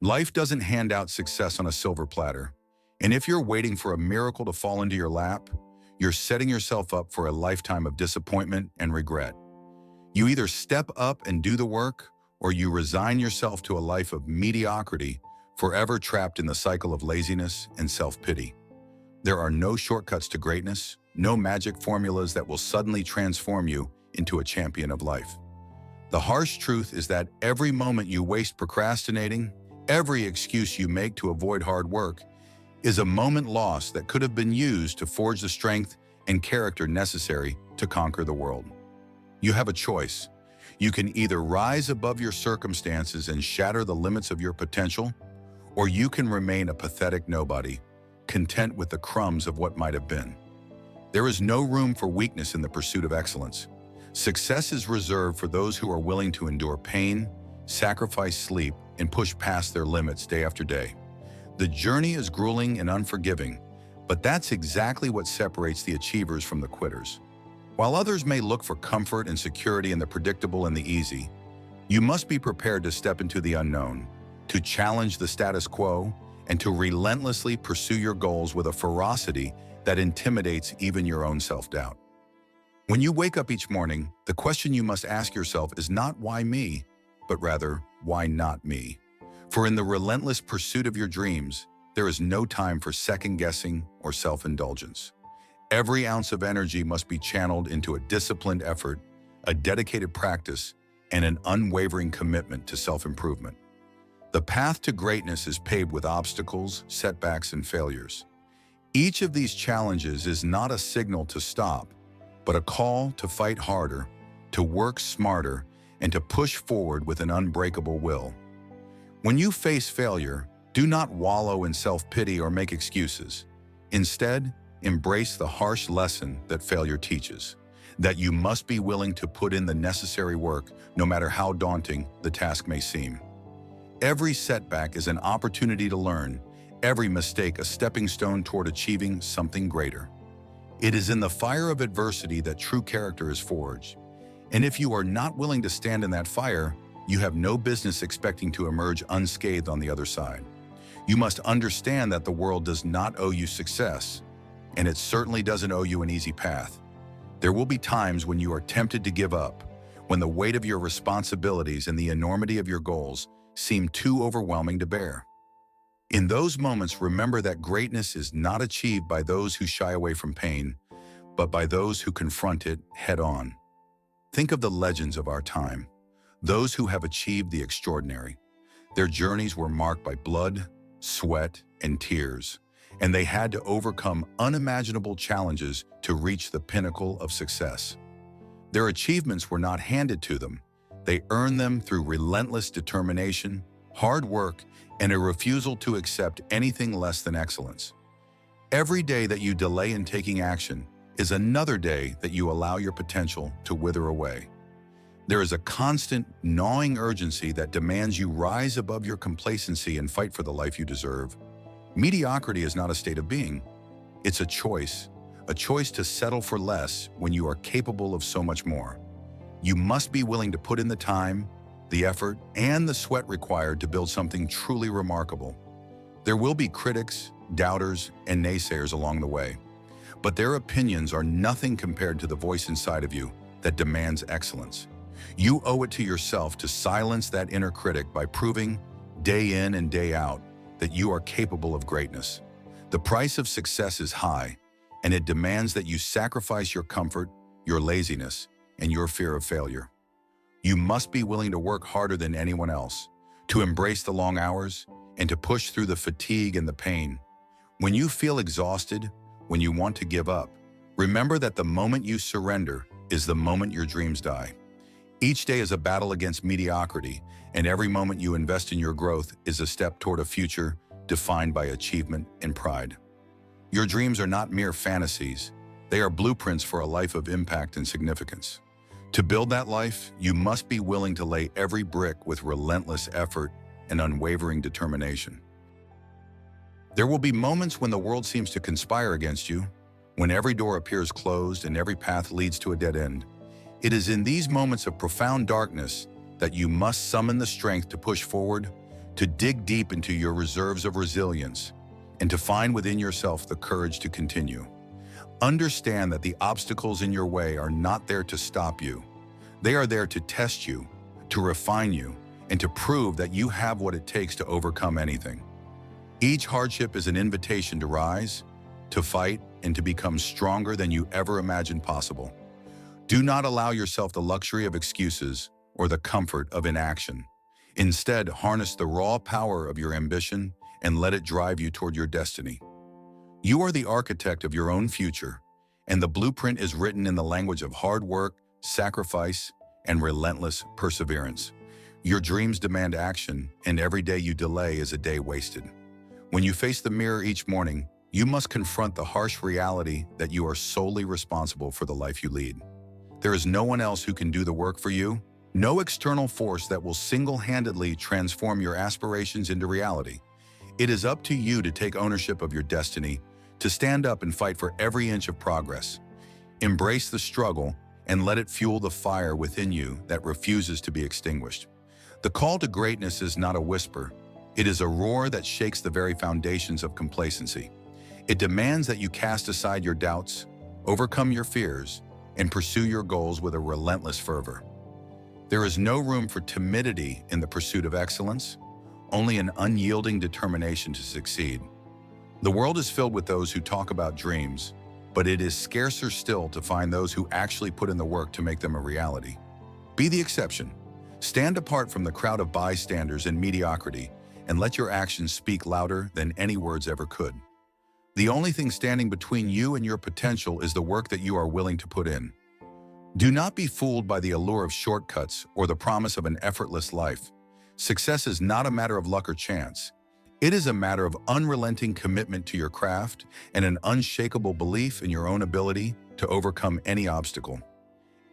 Life doesn't hand out success on a silver platter, and if you're waiting for a miracle to fall into your lap, you're setting yourself up for a lifetime of disappointment and regret. You either step up and do the work, or you resign yourself to a life of mediocrity, forever trapped in the cycle of laziness and self-pity. There are no shortcuts to greatness, no magic formulas that will suddenly transform you into a champion of life. The harsh truth is that every moment you waste procrastinating, every excuse you make to avoid hard work, is a moment lost that could have been used to forge the strength and character necessary to conquer the world. You have a choice. You can either rise above your circumstances and shatter the limits of your potential, or you can remain a pathetic nobody, content with the crumbs of what might have been. There is no room for weakness in the pursuit of excellence. Success is reserved for those who are willing to endure pain, sacrifice sleep, and push past their limits day after day. The journey is grueling and unforgiving, but that's exactly what separates the achievers from the quitters. While others may look for comfort and security in the predictable and the easy, you must be prepared to step into the unknown, to challenge the status quo, and to relentlessly pursue your goals with a ferocity that intimidates even your own self-doubt. When you wake up each morning, the question you must ask yourself is not why me, but rather, why not me? For in the relentless pursuit of your dreams, there is no time for second-guessing or self-indulgence. Every ounce of energy must be channeled into a disciplined effort, a dedicated practice, and an unwavering commitment to self-improvement. The path to greatness is paved with obstacles, setbacks, and failures. Each of these challenges is not a signal to stop, but a call to fight harder, to work smarter, and to push forward with an unbreakable will. When you face failure, do not wallow in self-pity or make excuses. Instead, embrace the harsh lesson that failure teaches, that you must be willing to put in the necessary work no matter how daunting the task may seem. Every setback is an opportunity to learn, every mistake a stepping stone toward achieving something greater. It is in the fire of adversity that true character is forged. And if you are not willing to stand in that fire, you have no business expecting to emerge unscathed on the other side. You must understand that the world does not owe you success, and it certainly doesn't owe you an easy path. There will be times when you are tempted to give up, when the weight of your responsibilities and the enormity of your goals seem too overwhelming to bear. In those moments, remember that greatness is not achieved by those who shy away from pain, but by those who confront it head-on. Think of the legends of our time, those who have achieved the extraordinary. Their journeys were marked by blood, sweat, and tears, and they had to overcome unimaginable challenges to reach the pinnacle of success. Their achievements were not handed to them. They earned them through relentless determination, hard work, and a refusal to accept anything less than excellence. Every day that you delay in taking action is another day that you allow your potential to wither away. There is a constant, gnawing urgency that demands you rise above your complacency and fight for the life you deserve. Mediocrity is not a state of being. It's a choice to settle for less when you are capable of so much more. You must be willing to put in the time, the effort, and the sweat required to build something truly remarkable. There will be critics, doubters, and naysayers along the way, but their opinions are nothing compared to the voice inside of you that demands excellence. You owe it to yourself to silence that inner critic by proving, day in and day out, that you are capable of greatness. The price of success is high, and it demands that you sacrifice your comfort, your laziness, and your fear of failure. You must be willing to work harder than anyone else, to embrace the long hours, and to push through the fatigue and the pain. When you feel exhausted, when you want to give up, remember that the moment you surrender is the moment your dreams die. Each day is a battle against mediocrity, and every moment you invest in your growth is a step toward a future defined by achievement and pride. Your dreams are not mere fantasies. They are blueprints for a life of impact and significance. To build that life, you must be willing to lay every brick with relentless effort and unwavering determination. There will be moments when the world seems to conspire against you, when every door appears closed and every path leads to a dead end. It is in these moments of profound darkness that you must summon the strength to push forward, to dig deep into your reserves of resilience, and to find within yourself the courage to continue. Understand that the obstacles in your way are not there to stop you. They are there to test you, to refine you, and to prove that you have what it takes to overcome anything. Each hardship is an invitation to rise, to fight, and to become stronger than you ever imagined possible. Do not allow yourself the luxury of excuses or the comfort of inaction. Instead, harness the raw power of your ambition and let it drive you toward your destiny. You are the architect of your own future, and the blueprint is written in the language of hard work, sacrifice, and relentless perseverance. Your dreams demand action, and every day you delay is a day wasted. When you face the mirror each morning, you must confront the harsh reality that you are solely responsible for the life you lead. There is no one else who can do the work for you, no external force that will single-handedly transform your aspirations into reality. It is up to you to take ownership of your destiny, to stand up and fight for every inch of progress. Embrace the struggle and let it fuel the fire within you that refuses to be extinguished. The call to greatness is not a whisper. It is a roar that shakes the very foundations of complacency. It demands that you cast aside your doubts, overcome your fears, and pursue your goals with a relentless fervor. There is no room for timidity in the pursuit of excellence, only an unyielding determination to succeed. The world is filled with those who talk about dreams, but it is scarcer still to find those who actually put in the work to make them a reality. Be the exception. Stand apart from the crowd of bystanders and mediocrity, and let your actions speak louder than any words ever could. The only thing standing between you and your potential is the work that you are willing to put in. Do not be fooled by the allure of shortcuts or the promise of an effortless life. Success is not a matter of luck or chance. It is a matter of unrelenting commitment to your craft and an unshakable belief in your own ability to overcome any obstacle.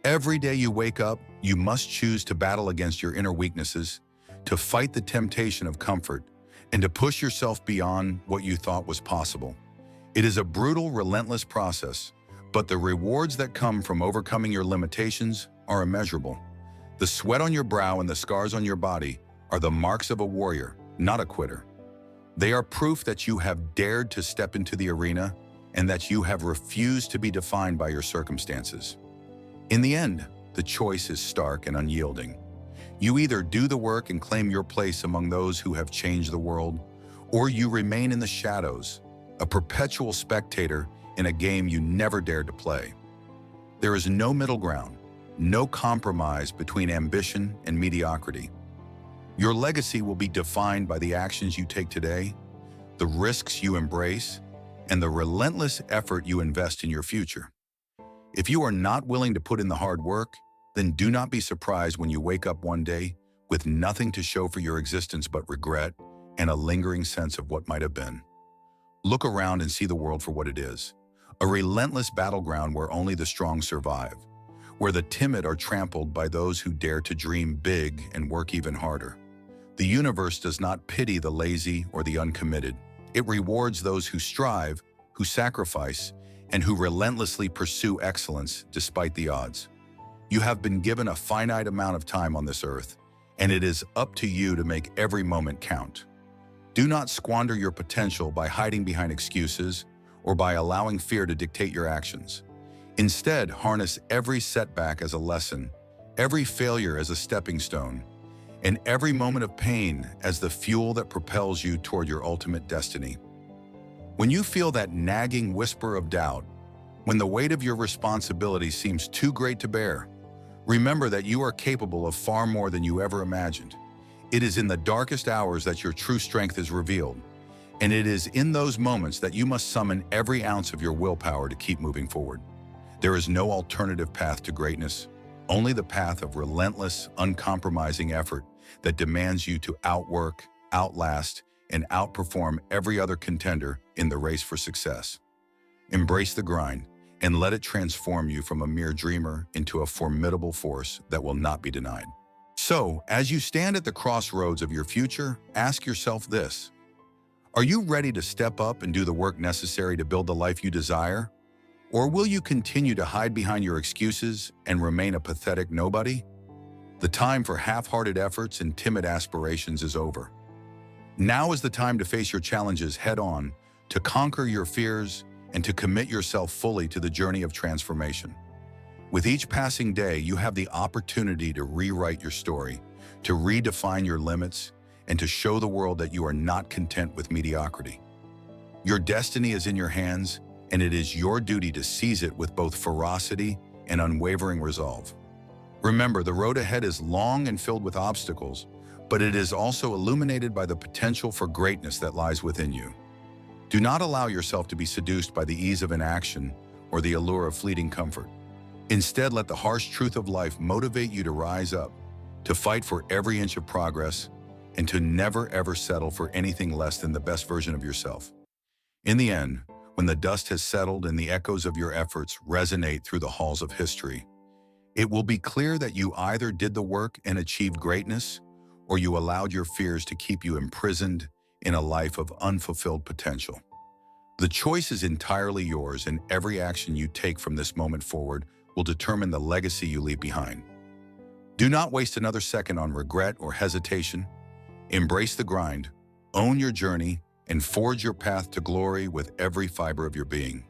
Every day you wake up, you must choose to battle against your inner weaknesses, to fight the temptation of comfort, and to push yourself beyond what you thought was possible. It is a brutal, relentless process, but the rewards that come from overcoming your limitations are immeasurable. The sweat on your brow and the scars on your body are the marks of a warrior, not a quitter. They are proof that you have dared to step into the arena and that you have refused to be defined by your circumstances. In the end, the choice is stark and unyielding. You either do the work and claim your place among those who have changed the world, or you remain in the shadows, a perpetual spectator in a game you never dared to play. There is no middle ground, no compromise between ambition and mediocrity. Your legacy will be defined by the actions you take today, the risks you embrace, and the relentless effort you invest in your future. If you are not willing to put in the hard work, then do not be surprised when you wake up one day with nothing to show for your existence but regret and a lingering sense of what might have been. Look around and see the world for what it is, a relentless battleground where only the strong survive, where the timid are trampled by those who dare to dream big and work even harder. The universe does not pity the lazy or the uncommitted. It rewards those who strive, who sacrifice, and who relentlessly pursue excellence despite the odds. You have been given a finite amount of time on this earth, and it is up to you to make every moment count. Do not squander your potential by hiding behind excuses or by allowing fear to dictate your actions. Instead, harness every setback as a lesson, every failure as a stepping stone, and every moment of pain as the fuel that propels you toward your ultimate destiny. When you feel that nagging whisper of doubt, when the weight of your responsibility seems too great to bear, remember that you are capable of far more than you ever imagined. It is in the darkest hours that your true strength is revealed, and it is in those moments that you must summon every ounce of your willpower to keep moving forward. There is no alternative path to greatness, only the path of relentless, uncompromising effort that demands you to outwork, outlast, and outperform every other contender in the race for success. Embrace the grind and let it transform you from a mere dreamer into a formidable force that will not be denied. So, as you stand at the crossroads of your future, ask yourself this: are you ready to step up and do the work necessary to build the life you desire? Or will you continue to hide behind your excuses and remain a pathetic nobody? The time for half-hearted efforts and timid aspirations is over. Now is the time to face your challenges head-on, to conquer your fears, and to commit yourself fully to the journey of transformation. With each passing day, you have the opportunity to rewrite your story, to redefine your limits, and to show the world that you are not content with mediocrity. Your destiny is in your hands, and it is your duty to seize it with both ferocity and unwavering resolve. Remember, the road ahead is long and filled with obstacles, but it is also illuminated by the potential for greatness that lies within you. Do not allow yourself to be seduced by the ease of inaction or the allure of fleeting comfort. Instead, let the harsh truth of life motivate you to rise up, to fight for every inch of progress, and to never ever settle for anything less than the best version of yourself. In the end, when the dust has settled and the echoes of your efforts resonate through the halls of history, it will be clear that you either did the work and achieved greatness, or you allowed your fears to keep you imprisoned in a life of unfulfilled potential. The choice is entirely yours, and every action you take from this moment forward will determine the legacy you leave behind. Do not waste another second on regret or hesitation. Embrace the grind, own your journey, and forge your path to glory with every fiber of your being.